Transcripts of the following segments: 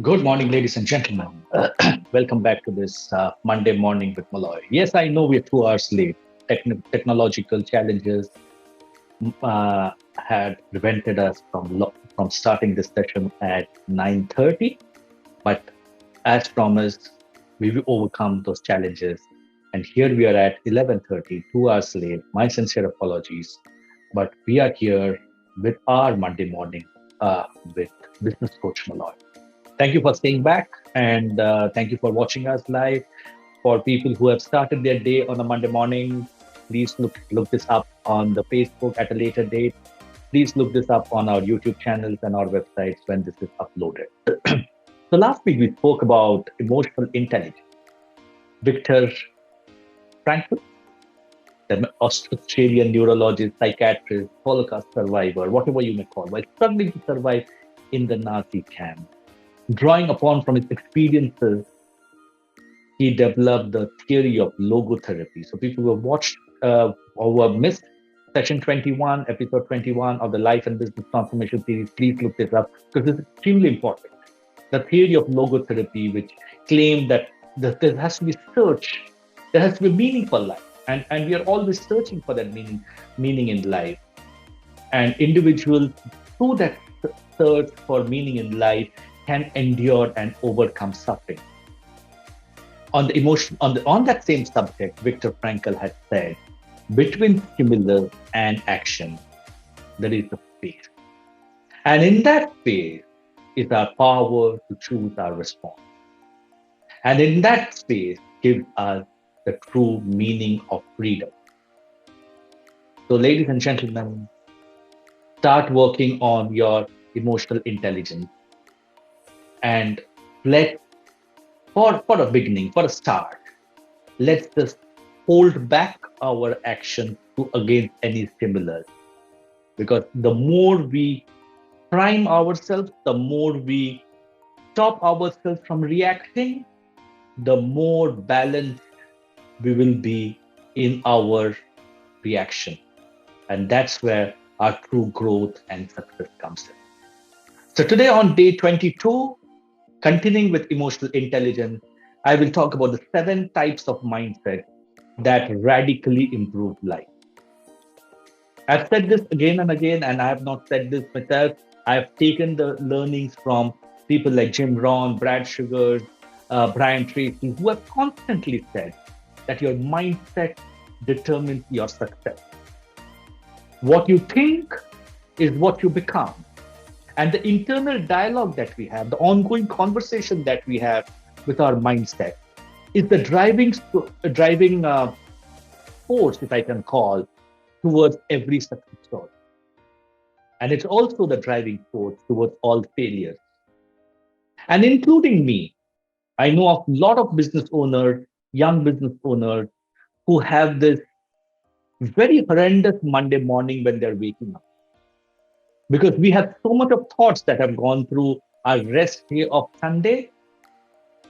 Good morning, ladies and gentlemen. Welcome back to this Monday morning with Moloy. Yes, I know we're 2 hours late. Technological challenges had prevented us from starting this session at 9:30. But as promised, we will overcome those challenges. And here we are at 11:30, 2 hours late. My sincere apologies. But we are here with our Monday morning with Business Coach Moloy. Thank you for staying back and thank you for watching us live. For people who have started their day on a Monday morning, please look this up on the Facebook at a later date. Please look this up on our YouTube channels and our websites when this is uploaded. So last week we spoke about emotional intelligence. Viktor Frankl, the Australian neurologist, psychiatrist, Holocaust survivor, whatever you may call, while struggling to survive in the Nazi camp, drawing upon from his experiences, he developed the theory of logotherapy. So people who have watched or who have missed session 21, episode 21 of the Life and Business Transformation series, please look this up because it's extremely important. The theory of logotherapy, which claimed that there has to be search, there has to be meaning for life. And we are always searching for that meaning in life. And individuals through that search for meaning in life can endure and overcome suffering. On that same subject, Viktor Frankl had said, between stimulus and action, there is a space. And in that space is our power to choose our response. And in that space gives us the true meaning of freedom. So, ladies and gentlemen, start working on your emotional intelligence and for a beginning, for a start, let's just hold back our action to against any stimulus. Because the more we prime ourselves, the more we stop ourselves from reacting, the more balanced we will be in our reaction. And that's where our true growth and success comes in. So today on day 22, continuing with emotional intelligence, I will talk about the 7 types of mindset that radically improve life. I've said this again and again, and I have not said this myself. I've taken the learnings from people like Jim Rohn, Brad Sugar, Brian Tracy, who have constantly said that your mindset determines your success. What you think is what you become. And the internal dialogue that we have, the ongoing conversation that we have with our mindset, is the driving force, if I can call, towards every success story. And it's also the driving force towards all failures. And including me, I know of a lot of business owners, young business owners, who have this very horrendous Monday morning when they're waking up. Because we have so much of thoughts that have gone through our rest day of Sunday,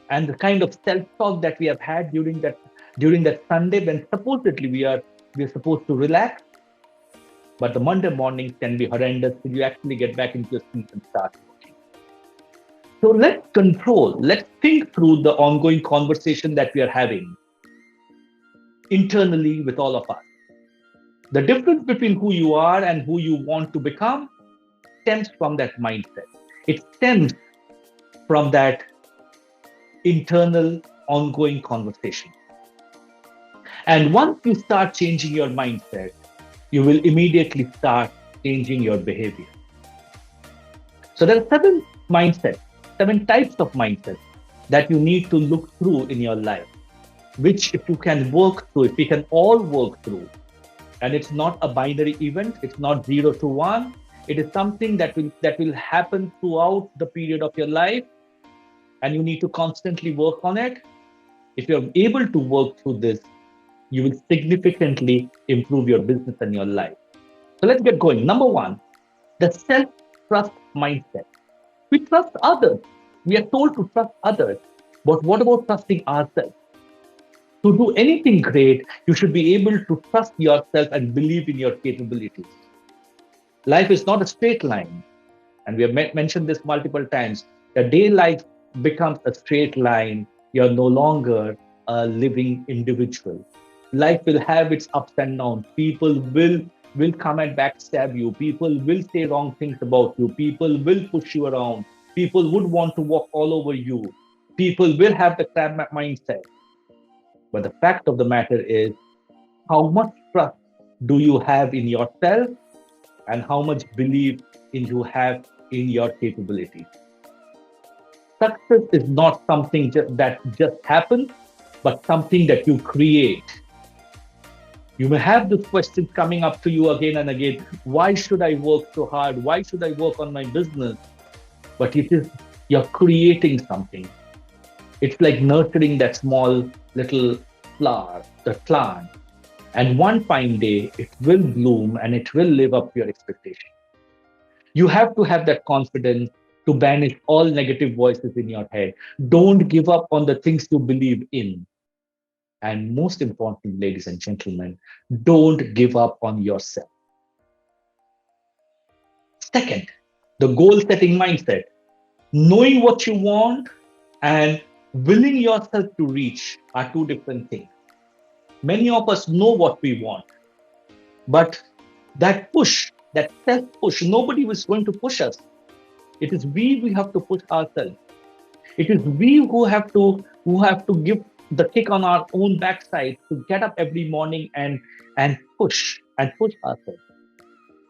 and the kind of self-talk that we have had during that Sunday when supposedly we are supposed to relax, but the Monday mornings can be horrendous till you actually get back into your seat and start working. So let's think through the ongoing conversation that we are having internally with all of us. The difference between who you are and who you want to become stems from that mindset. It stems from that internal ongoing conversation. And once you start changing your mindset, you will immediately start changing your behavior. So there are 7 types of mindset that you need to look through in your life, which if we can all work through, and it's not a binary event, it's not 0 to 1, it is something that will happen throughout the period of your life, and you need to constantly work on it. If you're able to work through this, you will significantly improve your business and your life. So let's get going. Number 1, the self-trust mindset. We trust others. We are told to trust others. But what about trusting ourselves? To do anything great, you should be able to trust yourself and believe in your capabilities. Life is not a straight line. And we have mentioned this multiple times. The day life becomes a straight line, you're no longer a living individual. Life will have its ups and downs. People will come and backstab you. People will say wrong things about you. People will push you around. People would want to walk all over you. People will have the crab mindset. But the fact of the matter is, how much trust do you have in yourself and how much belief in you have in your capabilities? Success is not something that just happens, but something that you create. You may have this question coming up to you again and again. Why should I work so hard? Why should I work on my business? But it is, you're creating something. It's like nurturing that small little flower, the plant. And one fine day, it will bloom and it will live up to your expectation. You have to have that confidence to banish all negative voices in your head. Don't give up on the things you believe in. And most importantly, ladies and gentlemen, don't give up on yourself. Second, the goal setting mindset. Knowing what you want and willing yourself to reach are two different things. Many of us know what we want, but that push, that self-push, nobody was going to push us. It is we have to push ourselves. It is we who have to give the kick on our own backside to get up every morning and push ourselves.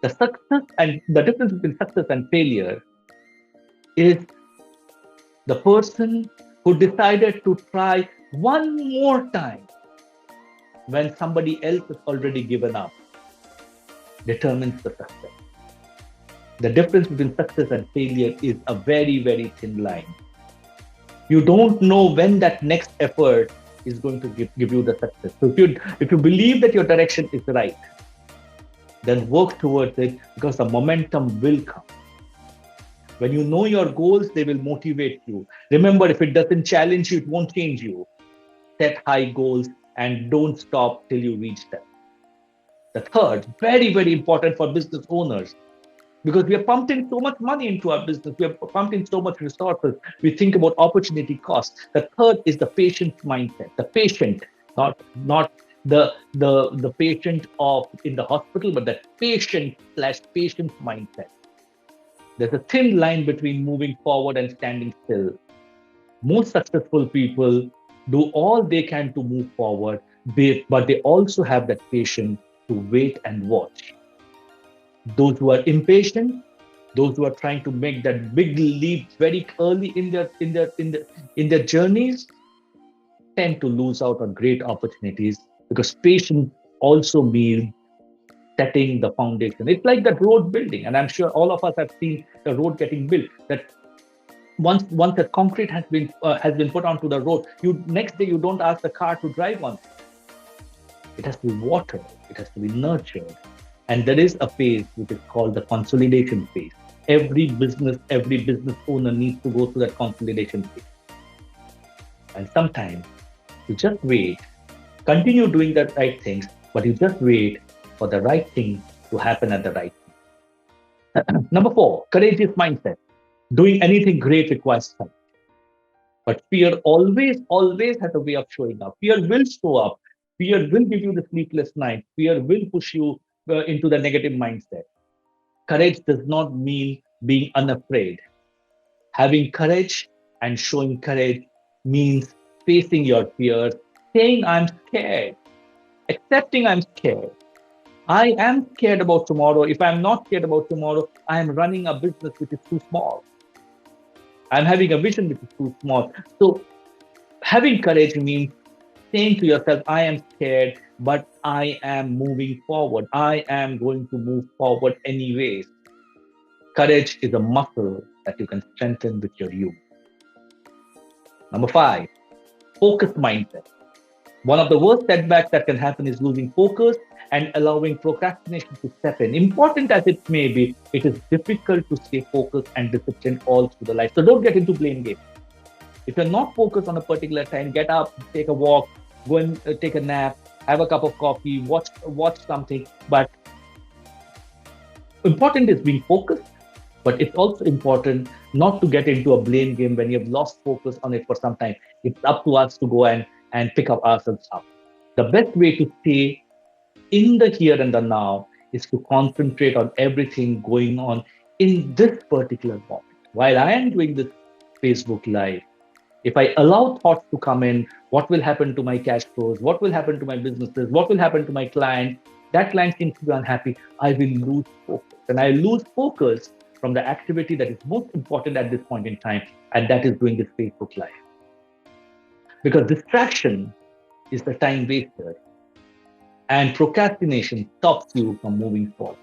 The success and the difference between success and failure is the person who decided to try one more time when somebody else has already given up determines the success. The difference between success and failure is a very, very thin line. You don't know when that next effort is going to give you the success. So if you believe that your direction is right, then work towards it, because the momentum will come. When you know your goals, they will motivate you. Remember, if it doesn't challenge you, it won't change you. Set high goals and don't stop till you reach them. The third, very, very important for business owners, because we are pumped in so much money into our business, we are pumped in so much resources, we think about opportunity cost. The third is the patient mindset. The patient, not the patient of in the hospital, but the patient mindset. There's a thin line between moving forward and standing still. Most successful people do all they can to move forward, but they also have that patience to wait and watch. Those who are impatient, those who are trying to make that big leap very early in their journeys, tend to lose out on great opportunities, because patience also means setting the foundation. It's like that road building, and I'm sure all of us have seen the road getting built. That once the concrete has been put onto the road, next day you don't ask the car to drive on it. It has to be watered, it has to be nurtured. And there is a phase which is called the consolidation phase. Every business owner needs to go through that consolidation phase. And sometimes you just wait, continue doing the right things, but you just wait for the right thing to happen at the right time. Number 4, courageous mindset. Doing anything great requires courage. But fear always has a way of showing up. Fear will show up. Fear will give you the sleepless night. Fear will push you into the negative mindset. Courage does not mean being unafraid. Having courage and showing courage means facing your fears, saying I'm scared, accepting I'm scared. I am scared about tomorrow. If I'm not scared about tomorrow, I am running a business which is too small. I'm having a vision which is too small. So having courage means saying to yourself, I am scared, but I am moving forward. I am going to move forward anyways. Courage is a muscle that you can strengthen with your youth. Number 5, focused mindset. One of the worst setbacks that can happen is losing focus and allowing procrastination to step in. Important as it may be, it is difficult to stay focused and disciplined all through the life. So don't get into blame game. If you're not focused on a particular time, get up, take a walk, go and take a nap, have a cup of coffee, watch something. But important is being focused But it's also important not to get into a blame game when you've lost focus on it for some time. It's up to us to go and pick up ourselves up. The best way to stay in the here and the now is to concentrate on everything going on in this particular moment. While I am doing this Facebook Live, if I allow thoughts to come in, what will happen to my cash flows? What will happen to my businesses? What will happen to my client? That client seems to be unhappy. I will lose focus. And I lose focus from the activity that is most important at this point in time, and that is doing this Facebook Live. Because distraction is the time waster, and procrastination stops you from moving forward.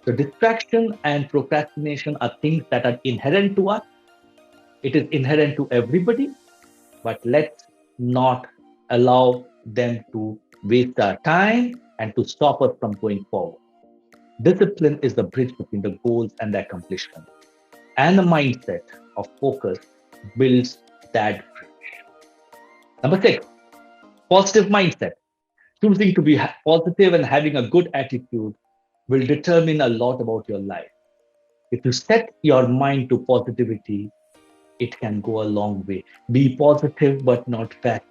So distraction and procrastination are things that are inherent to us. It is inherent to everybody, but let's not allow them to waste our time and to stop us from going forward. Discipline is the bridge between the goals and the accomplishment. And the mindset of focus builds that bridge. Number 6, positive mindset. Choosing to be positive and having a good attitude will determine a lot about your life. If you set your mind to positivity, it can go a long way. Be positive, but not fat.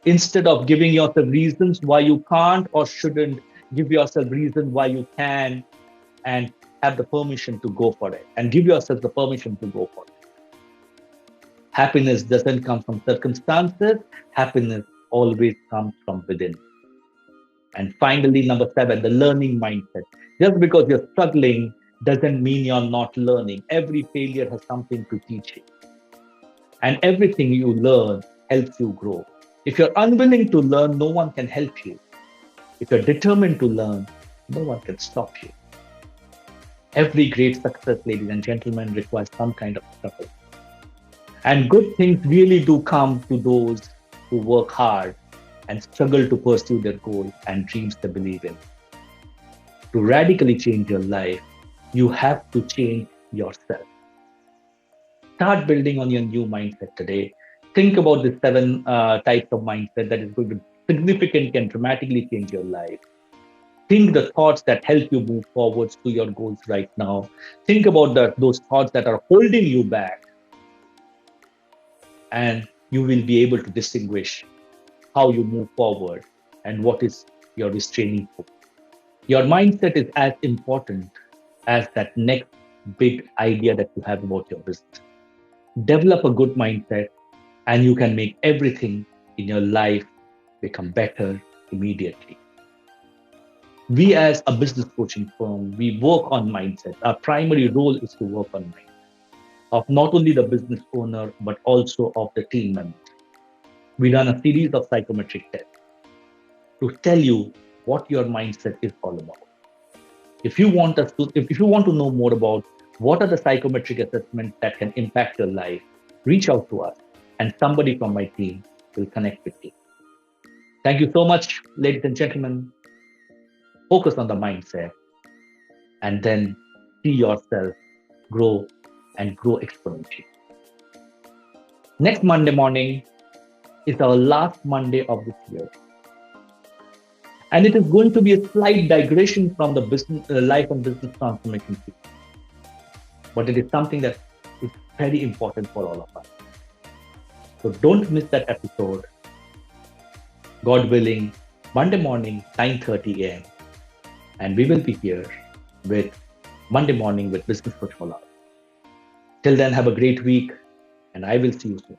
Instead of giving yourself reasons why you can't or shouldn't, give yourself reasons why you can and have the permission to go for it, and give yourself the permission to go for it. Happiness doesn't come from circumstances. Happiness always comes from within. And finally, number 7, the learning mindset. Just because you're struggling doesn't mean you're not learning. Every failure has something to teach you. And everything you learn helps you grow. If you're unwilling to learn, no one can help you. If you're determined to learn, no one can stop you. Every great success, ladies and gentlemen, requires some kind of struggle. And good things really do come to those who work hard and struggle to pursue their goals and dreams they believe in. To radically change your life, you have to change yourself. Start building on your new mindset today. Think about the 7 types of mindset that is going to significantly and dramatically change your life. Think the thoughts that help you move forwards to your goals right now. Think about those thoughts that are holding you back. And you will be able to distinguish how you move forward and what is your restraining force. Your mindset is as important as that next big idea that you have about your business. Develop a good mindset and you can make everything in your life become better immediately. We as a business coaching firm, we work on mindset. Our primary role is to work on mindset of not only the business owner, but also of the team members. We run a series of psychometric tests to tell you what your mindset is all about. If you want to know more about what are the psychometric assessments that can impact your life, reach out to us and somebody from my team will connect with you. Thank you so much, ladies and gentlemen. Focus on the mindset and then see yourself grow and grow exponentially. Next Monday morning is our last Monday of this year. And it is going to be a slight digression from the business life and business transformation field. But it is something that is very important for all of us. So don't miss that episode. God willing, Monday morning, 9:30 a.m. And we will be here with Monday morning with Business Coach Moloy. Till then, have a great week and I will see you soon.